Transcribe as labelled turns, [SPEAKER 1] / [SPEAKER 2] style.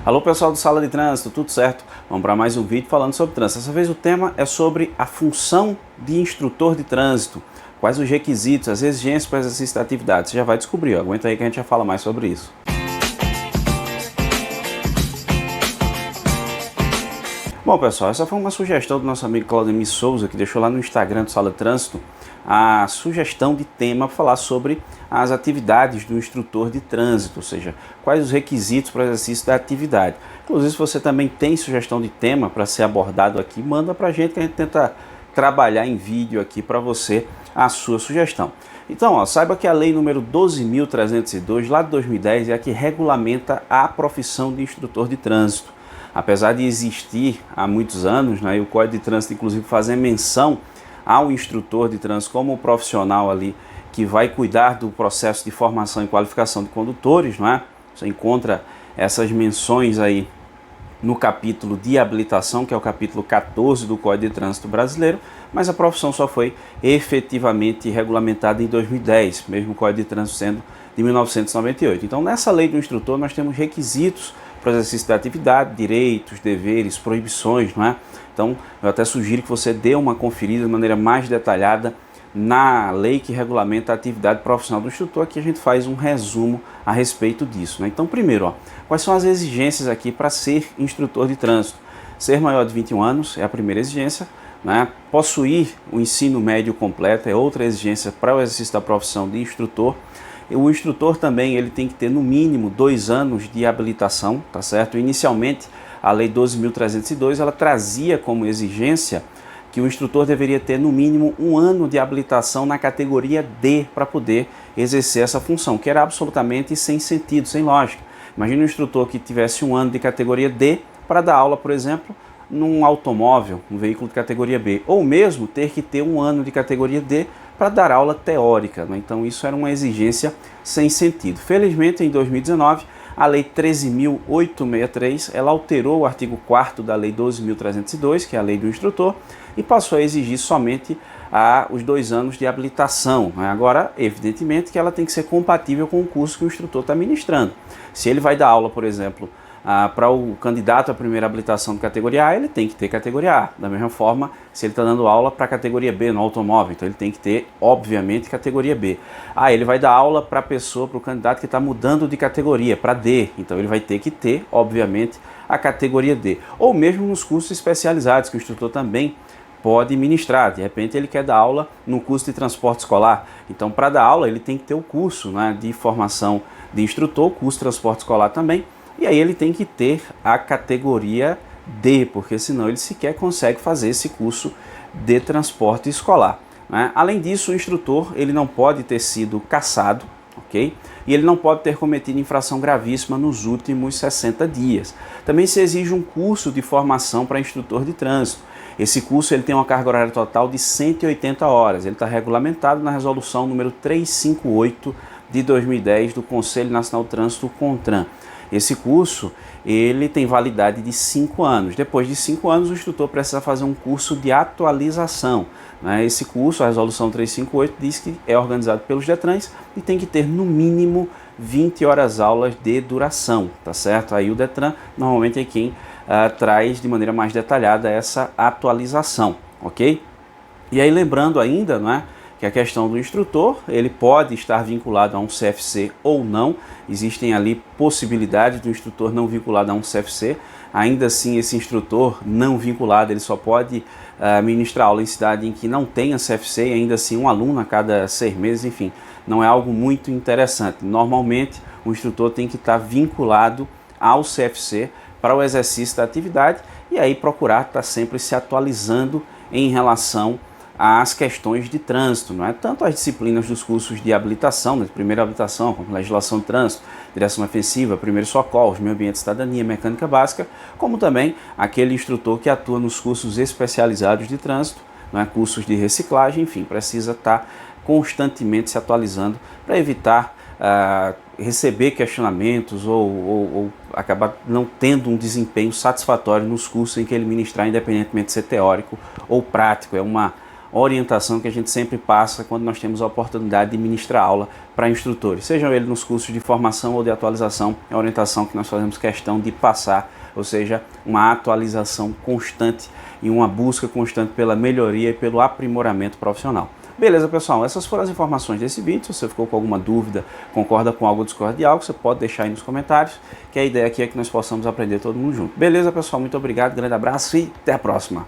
[SPEAKER 1] Alô pessoal do Sala de Trânsito, tudo certo? Vamos para mais um vídeo falando sobre trânsito. Dessa vez o tema é sobre a função de instrutor de trânsito. Quais os requisitos, as exigências para o exercício da atividade. Você já vai descobrir, aguenta aí que a gente já fala mais sobre isso. Bom pessoal, essa foi uma sugestão do nosso amigo Claudemir Souza, que deixou lá no Instagram do Sala de Trânsito a sugestão de tema para falar sobre as atividades do instrutor de trânsito, ou seja, quais os requisitos para o exercício da atividade. Inclusive, se você também tem sugestão de tema para ser abordado aqui, manda para a gente que a gente tenta trabalhar em vídeo aqui para você a sua sugestão. Então, saiba que a lei número 12.302, lá de 2010, é a que regulamenta a profissão de instrutor de trânsito. Apesar de existir há muitos anos, né, e o Código de Trânsito, inclusive, fazer menção ao instrutor de trânsito como o profissional ali que vai cuidar do processo de formação e qualificação de condutores, não é? Você encontra essas menções aí no capítulo de habilitação, que é o capítulo 14 do Código de Trânsito brasileiro, mas a profissão só foi efetivamente regulamentada em 2010, mesmo o Código de Trânsito sendo de 1998. Então, nessa lei do instrutor, nós temos requisitos para o exercício da atividade, direitos, deveres, proibições, não é? Então, eu até sugiro que você dê uma conferida de maneira mais detalhada na lei que regulamenta a atividade profissional do instrutor. Aqui a gente faz um resumo a respeito disso, né? Então, primeiro, quais são as exigências aqui para ser instrutor de trânsito? Ser maior de 21 anos é a primeira exigência, né? Possuir o ensino médio completo é outra exigência para o exercício da profissão de instrutor. O instrutor também ele tem que ter no mínimo 2 anos de habilitação, tá certo? Inicialmente, a Lei 12.302 ela trazia como exigência que o instrutor deveria ter no mínimo 1 ano de habilitação na categoria D para poder exercer essa função, que era absolutamente sem sentido, sem lógica. Imagina um instrutor que tivesse 1 ano de categoria D para dar aula, por exemplo, num automóvel, um veículo de categoria B, ou mesmo ter que ter 1 ano de categoria D para dar aula teórica, né? Então isso era uma exigência sem sentido. Felizmente, em 2019, a Lei 13.863, ela alterou o artigo 4º da Lei 12.302, que é a lei do instrutor, e passou a exigir somente os 2 anos de habilitação, né? Agora, evidentemente que ela tem que ser compatível com o curso que o instrutor está ministrando. Se ele vai dar aula, por exemplo, para o candidato à primeira habilitação de categoria A, ele tem que ter categoria A. Da mesma forma, se ele está dando aula para a categoria B no automóvel, então ele tem que ter, obviamente, categoria B. Ele vai dar aula para a pessoa, para o candidato que está mudando de categoria, para D, então ele vai ter que ter, obviamente, a categoria D. Ou mesmo nos cursos especializados, que o instrutor também pode ministrar. De repente ele quer dar aula no curso de transporte escolar, então para dar aula ele tem que ter o curso, né, de formação de instrutor, o curso de transporte escolar também, e aí ele tem que ter a categoria D, porque senão ele sequer consegue fazer esse curso de transporte escolar, né? Além disso, o instrutor ele não pode ter sido cassado, ok? E ele não pode ter cometido infração gravíssima nos últimos 60 dias. Também se exige um curso de formação para instrutor de trânsito. Esse curso ele tem uma carga horária total de 180 horas. Ele está regulamentado na resolução número 358 de 2010 do Conselho Nacional de Trânsito, CONTRAN. Esse curso ele tem validade de 5 anos. Depois de 5 anos, o instrutor precisa fazer um curso de atualização, né? Esse curso, a resolução 358, diz que é organizado pelos Detrans e tem que ter no mínimo 20 horas aulas de duração, tá certo? Aí o Detran normalmente é quem traz de maneira mais detalhada essa atualização, ok? E aí lembrando ainda, né, que a questão do instrutor, ele pode estar vinculado a um CFC ou não. Existem ali possibilidades do instrutor não vinculado a um CFC. Ainda assim, esse instrutor não vinculado, ele só pode ministrar aula em cidade em que não tenha CFC, e ainda assim um aluno a cada 6 meses, enfim, não é algo muito interessante. Normalmente, o instrutor tem que estar vinculado ao CFC para o exercício da atividade e aí procurar estar sempre se atualizando em relação às questões de trânsito, não é? Tanto as disciplinas dos cursos de habilitação, né, de primeira habilitação, como legislação de trânsito, direção ofensiva, primeiros socorros, meio ambiente, cidadania, mecânica básica, como também aquele instrutor que atua nos cursos especializados de trânsito, não é? Cursos de reciclagem, enfim, precisa estar constantemente se atualizando para evitar receber questionamentos ou acabar não tendo um desempenho satisfatório nos cursos em que ele ministrar, independentemente de ser teórico ou prático. É orientação que a gente sempre passa quando nós temos a oportunidade de ministrar aula para instrutores, sejam eles nos cursos de formação ou de atualização. É a orientação que nós fazemos questão de passar, ou seja, uma atualização constante e uma busca constante pela melhoria e pelo aprimoramento profissional. Beleza, pessoal? Essas foram as informações desse vídeo. Se você ficou com alguma dúvida, concorda com algo ou discorda de algo, você pode deixar aí nos comentários, que a ideia aqui é que nós possamos aprender todo mundo junto. Beleza, pessoal? Muito obrigado, grande abraço e até a próxima.